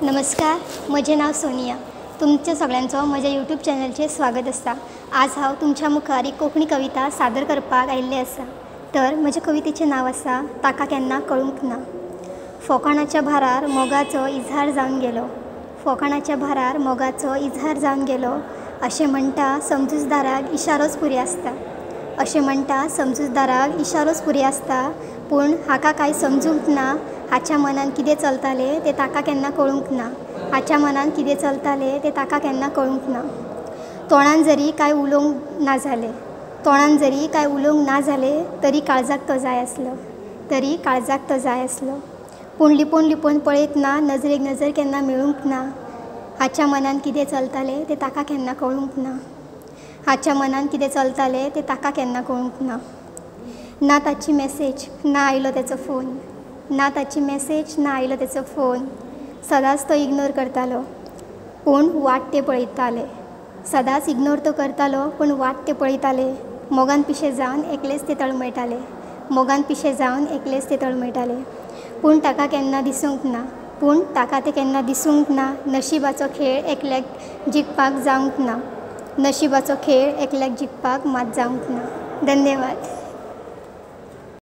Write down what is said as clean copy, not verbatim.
नमस्कार, म्हजें नाव सोनिया। तुमच्या सगळ्यांचो म्हज्या यूट्यूब चॅनलचेर स्वागत आसा। आज हांव तुमच्या मुखार एक कोंकणी कविता सादर करपाक आयिल्लें आसा। तर म्हज्या कवितेचें नांव आसा ताका केन्ना कळूंक ना। फोकाणाच्या भारार मोगाचो इजहार जावन गेलो, फोकाणाच्या भारार मोगाचो इजहार जावन गेलो, अशें म्हणटा समजूतदाराक इशारोच पुरी आसता, अशें म्हणटा समजूतदाराक इशारोच पुरी आसता। पूण हाका कांय समजूंक ना, हाच्या मनान कितें चलतालें तें ताका केन्ना कळूंक ना, हाच्या मनान कितें चलतालें तें ताका केन्ना कळूंक ना। तोंडान जरी कांय उलोवंक ना जालें, तोंडान जरी कांय उलोवंक ना जालें, तरी काळजाक तो जाय आसलो, तरी काळजाक तो जाय आसलो। पूण लिपोवन लिपोवन पळयतना नजरेक नजर केन्ना मेळूंक ना, हाच्या मनान कितें चलतालें तें ताका केन्ना कळूंक ना, हाच्या मनान कितें चलतालें तें ताका केन्ना कळूंक ना। ना ताची मॅसेज, ना आयलो तेचो फोन, ना ताची मॅसेज, ना आयलो तेचो फोन। सदांच तो इग्नोर करतालो, पूण वाट तें पळयतालें, सदांच इग्नोर तो करतालो, पूण वाट तें पळयतालें। मोगान पिशें जावन एकलेच तें तळमळटालें, मोगान पिशें जावन एकलेच तें तळमळटालें। पूण ताका केन्ना दिसूंक ना, पूण ताका तें केन्ना दिसूंक ना, नशिबाचो खेळ एकल्याक जिखपाक जावंक ना, नशिबाचो खेळ एकल्याक जिखपाक मात जावंक ना। धन्यवाद।